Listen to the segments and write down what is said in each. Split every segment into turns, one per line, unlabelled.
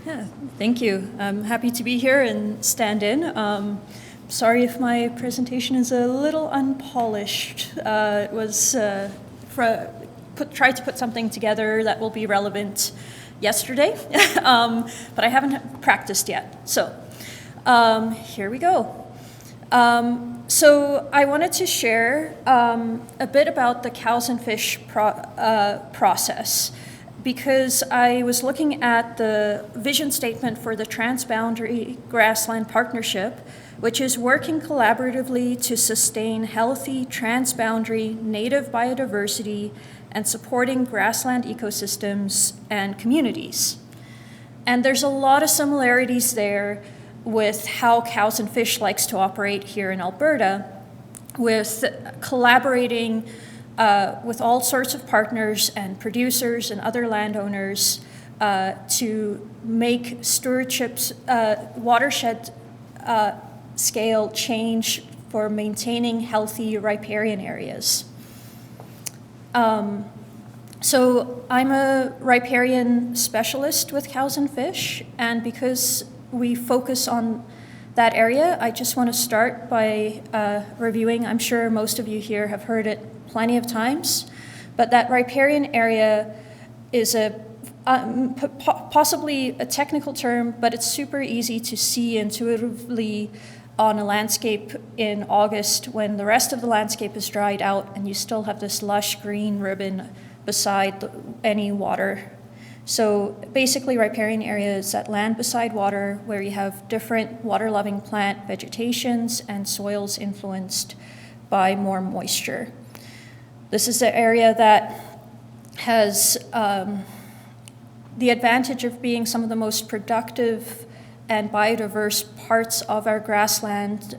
Yeah, thank you. I'm happy to be here and stand in. Sorry if my presentation is a little unpolished. It was tried to put something together that will be relevant yesterday, but I haven't practiced yet. So here we go. So I wanted to share a bit about the cows and fish process, because I was looking at the vision statement for the Transboundary Grassland Partnership, which is working collaboratively to sustain healthy transboundary native biodiversity and supporting grassland ecosystems and communities. And there's a lot of similarities there with how Cows and Fish likes to operate here in Alberta, with collaborating with all sorts of partners and producers and other landowners to make stewardships, watershed scale change for maintaining healthy riparian areas. So I'm a riparian specialist with Cows and Fish, and because we focus on that area, I just want to start by reviewing. I'm sure most of you here have heard it plenty of times, but that riparian area is possibly a technical term, but it's super easy to see intuitively on a landscape in August when the rest of the landscape is dried out and you still have this lush green ribbon beside any water. So basically riparian area is that land beside water where you have different water-loving plant vegetations and soils influenced by more moisture. This is the area that has the advantage of being some of the most productive and biodiverse parts of our grassland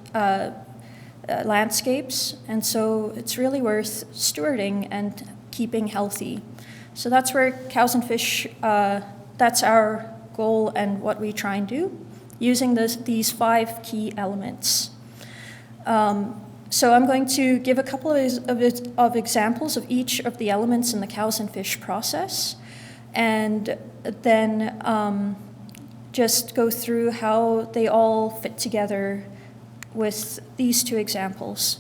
landscapes, and so it's really worth stewarding and keeping healthy. So that's where Cows and Fish, that's our goal and what we try and do, using these 5 key elements. So I'm going to give a couple of examples of each of the elements in the Cows and Fish process, and then just go through how they all fit together with these 2 examples.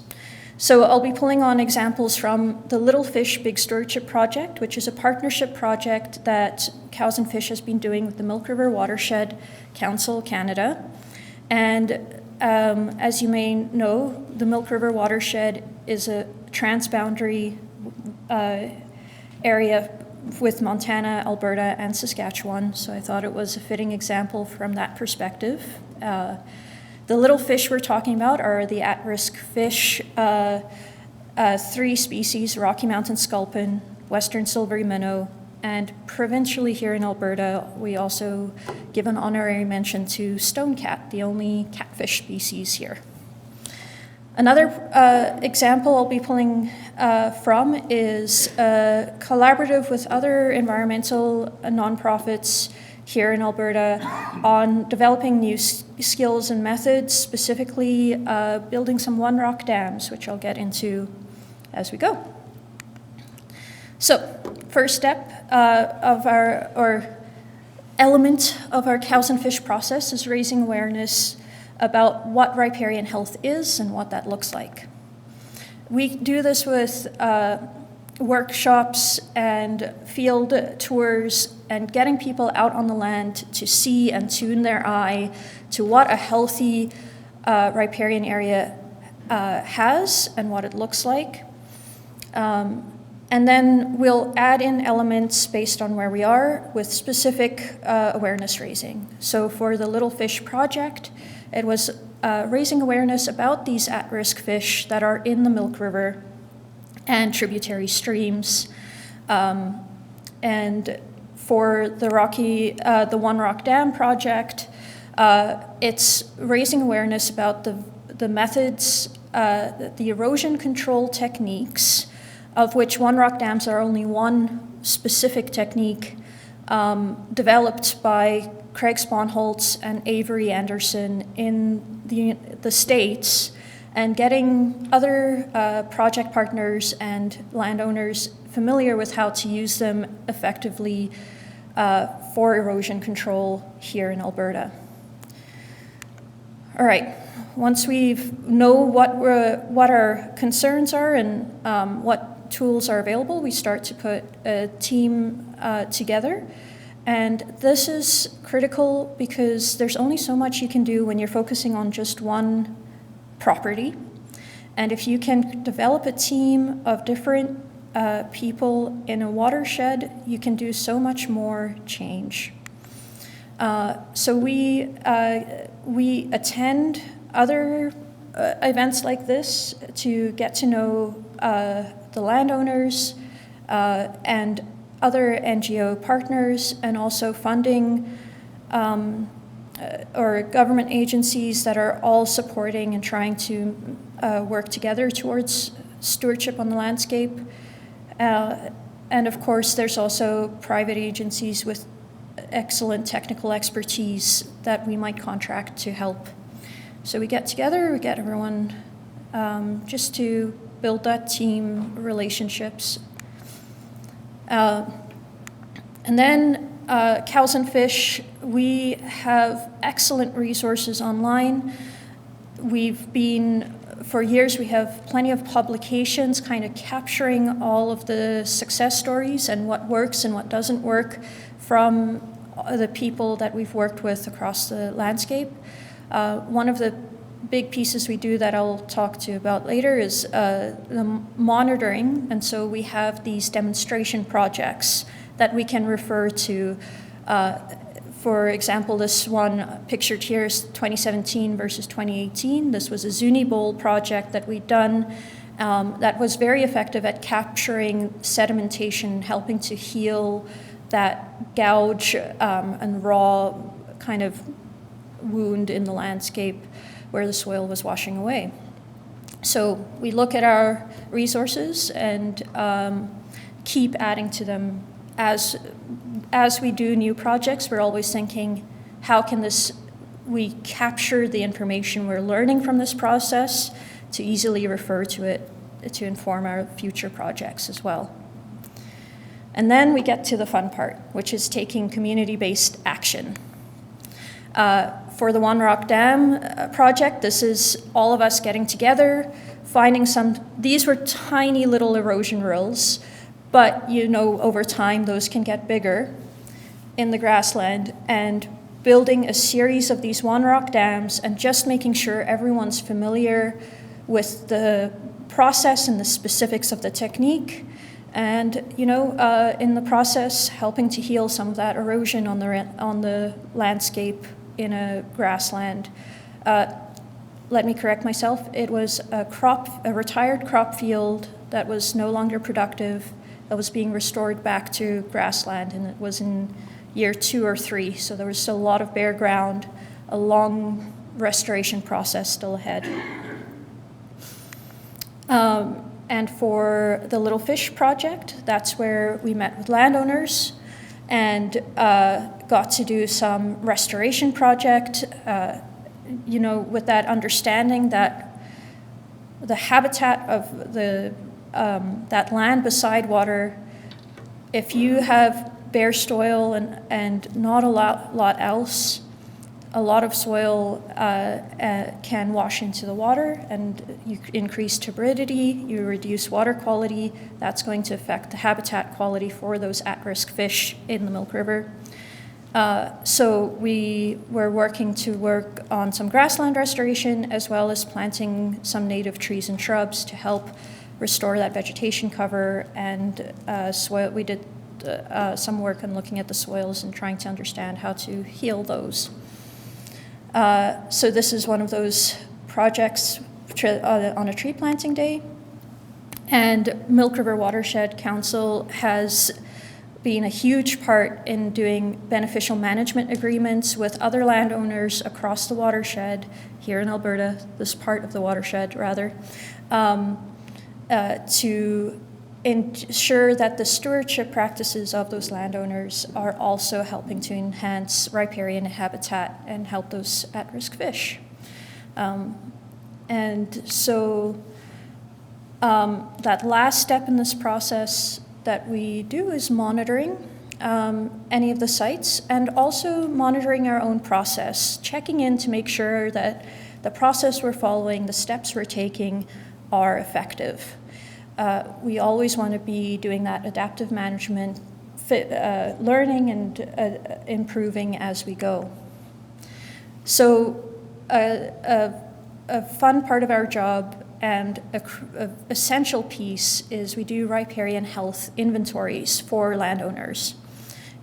So I'll be pulling on examples from the Little Fish Big Stewardship Project, which is a partnership project that Cows and Fish has been doing with the Milk River Watershed Council Canada. And as you may know, the Milk River Watershed is a transboundary area with Montana, Alberta, and Saskatchewan, so I thought it was a fitting example from that perspective. The little fish we're talking about are the at-risk fish, 3 species, Rocky Mountain sculpin, western silvery minnow, and provincially here in Alberta, we also give an honorary mention to stonecat, the only catfish species here. Another example I'll be pulling from is collaborative with other environmental nonprofits here in Alberta on developing new skills and methods, specifically building some one rock dams, which I'll get into as we go. So, first step element of our Cows and Fish process is raising awareness about what riparian health is and what that looks like. We do this with workshops and field tours and getting people out on the land to see and tune their eye to what a healthy riparian area has and what it looks like. And then we'll add in elements based on where we are with specific awareness raising. So for the Little Fish Project, it was raising awareness about these at-risk fish that are in the Milk River and tributary streams. And for the One Rock Dam project, it's raising awareness about the methods, the erosion control techniques, of which One Rock Dams are only one specific technique developed by Craig Sponholtz and Avery Anderson in the States, and getting other project partners and landowners familiar with how to use them effectively for erosion control here in Alberta. All right, once we know what our concerns are and what tools are available, we start to put a team together. And this is critical because there's only so much you can do when you're focusing on just one property. And if you can develop a team of different people in a watershed, you can do so much more change. So we attend other events like this to get to know the landowners and other NGO partners, and also funding or government agencies that are all supporting and trying to work together towards stewardship on the landscape. And of course, there's also private agencies with excellent technical expertise that we might contract to help. So we get together, we get everyone just to build that team relationships. And then cows and fish, we have excellent resources online. For years, we have plenty of publications kind of capturing all of the success stories and what works and what doesn't work from the people that we've worked with across the landscape. One of the big pieces we do that I'll talk to you about later is the monitoring. And so we have these demonstration projects that we can refer to. For example, this one pictured here is 2017 versus 2018. This was a Zuni Bowl project that we'd done that was very effective at capturing sedimentation, helping to heal that gouge and raw kind of wound in the landscape where the soil was washing away. So we look at our resources and keep adding to them. As we do new projects, we're always thinking, how can we capture the information we're learning from this process to easily refer to it to inform our future projects as well. And then we get to the fun part, which is taking community-based action. For the One Rock Dam project, this is all of us getting together, finding these were tiny little erosion rills, but over time those can get bigger in the grassland, and building a series of these One Rock dams and just making sure everyone's familiar with the process and the specifics of the technique, and in the process helping to heal some of that erosion on the landscape in a grassland. Let me correct myself. It was a retired crop field that was no longer productive, that was being restored back to grassland, and it was in year 2 or 3, so there was still a lot of bare ground, a long restoration process still ahead. And for the Little Fish project, that's where we met with landowners and got to do some restoration project, with that understanding that the habitat of that land beside water, if you have bare soil and not a lot else, a lot of soil can wash into the water, and you increase turbidity, you reduce water quality. That's going to affect the habitat quality for those at-risk fish in the Milk River. So we were working on some grassland restoration, as well as planting some native trees and shrubs to help restore that vegetation cover and soil. We did some work on looking at the soils and trying to understand how to heal those. So this is one of those projects on a tree planting day. And Milk River Watershed Council has been a huge part in doing beneficial management agreements with other landowners across the watershed here in Alberta, this part of the watershed rather, to ensure that the stewardship practices of those landowners are also helping to enhance riparian habitat and help those at-risk fish. And so that last step in this process that we do is monitoring. any of the sites, and also monitoring our own process, checking in to make sure that the process we're following, the steps we're taking, are effective. We always want to be doing that adaptive management, learning and improving as we go. So a fun part of our job and an essential piece is we do riparian health inventories for landowners.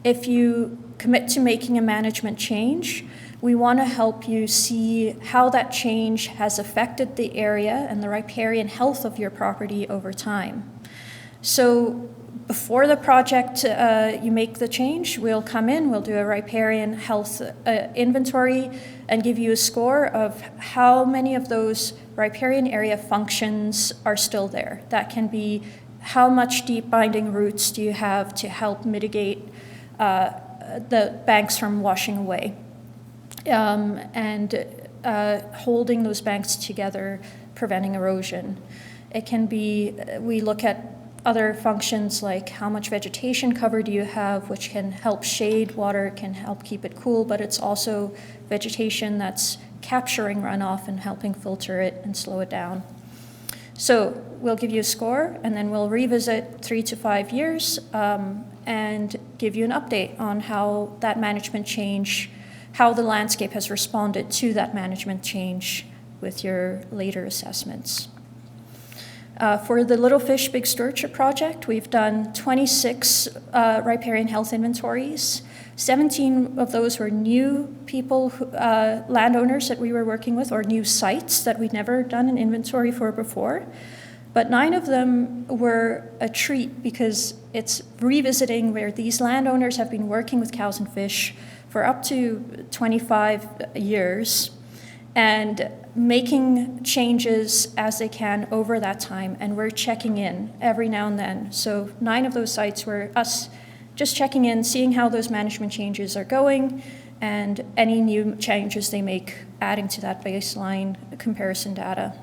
If you commit to making a management change, we want to help you see how that change has affected the area and the riparian health of your property over time. So before the project, you make the change, we'll come in, we'll do a riparian health inventory and give you a score of how many of those riparian area functions are still there. That can be how much deep binding roots do you have to help mitigate the banks from washing away, and holding those banks together, preventing erosion. It can be, we look at other functions like how much vegetation cover do you have, which can help shade water, can help keep it cool, but it's also vegetation that's capturing runoff and helping filter it and slow it down. So we'll give you a score, and then we'll revisit 3 to 5 years and give you an update on how that management change, how the landscape has responded to that management change with your later assessments. For the Little Fish Big Stewardship Project, we've done 26 riparian health inventories. 17 of those were new people, landowners that we were working with, or new sites that we'd never done an inventory for before. But 9 of them were a treat because it's revisiting where these landowners have been working with cows and fish for up to 25 years and making changes as they can over that time, and we're checking in every now and then. So 9 of those sites were us just checking in, seeing how those management changes are going, and any new changes they make, adding to that baseline comparison data.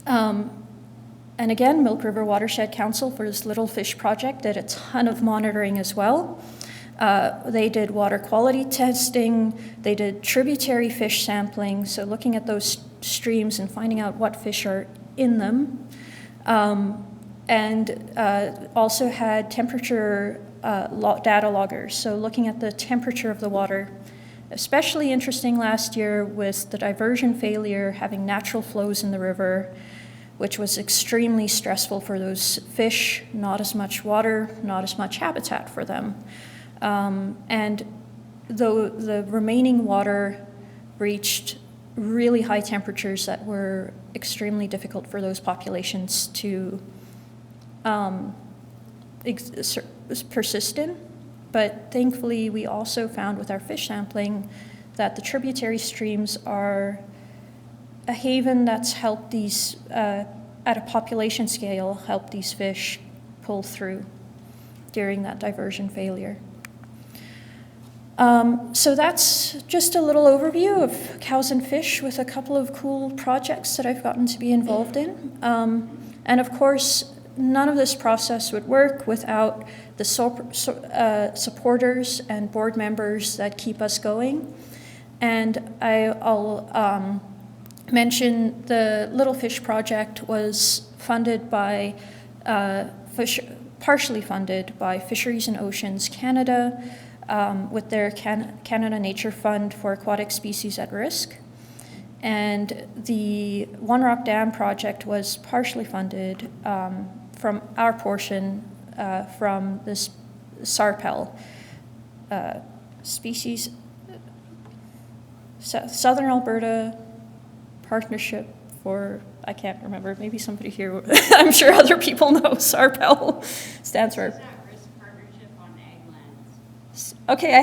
And again, Milk River Watershed Council for this Little Fish project did a ton of monitoring as well. They did water quality testing, they did tributary fish sampling, so looking at those streams and finding out what fish are in them. And also had temperature data loggers, so looking at the temperature of the water. Especially interesting last year with the diversion failure, having natural flows in the river, which was extremely stressful for those fish, not as much water, not as much habitat for them. And though the remaining water reached really high temperatures that were extremely difficult for those populations to persist in. But thankfully, we also found with our fish sampling that the tributary streams are a haven that's helped these, at a population scale, help these fish pull through during that diversion failure. So that's just a little overview of cows and fish with a couple of cool projects that I've gotten to be involved in. And of course, none of this process would work without the supporters and board members that keep us going. And I'll mention the Little Fish project was funded by, partially funded by Fisheries and Oceans Canada, with their Canada Nature Fund for Aquatic Species at Risk. And the One Rock Dam project was partially funded from our portion from this SARPEL, Species, Southern Alberta Partnership for, I can't remember, maybe somebody here, I'm sure other people know SARPEL stands for. Okay, I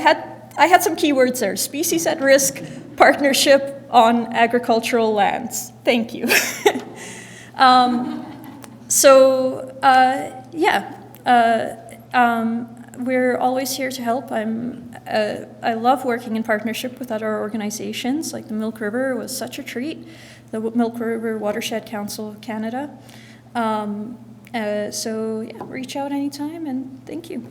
had some keywords there. Species at Risk Partnership on Agricultural Lands. Thank you. We're always here to help. I love working in partnership with other organizations, like the Milk River was such a treat, the Milk River Watershed Council of Canada. Reach out anytime, and thank you.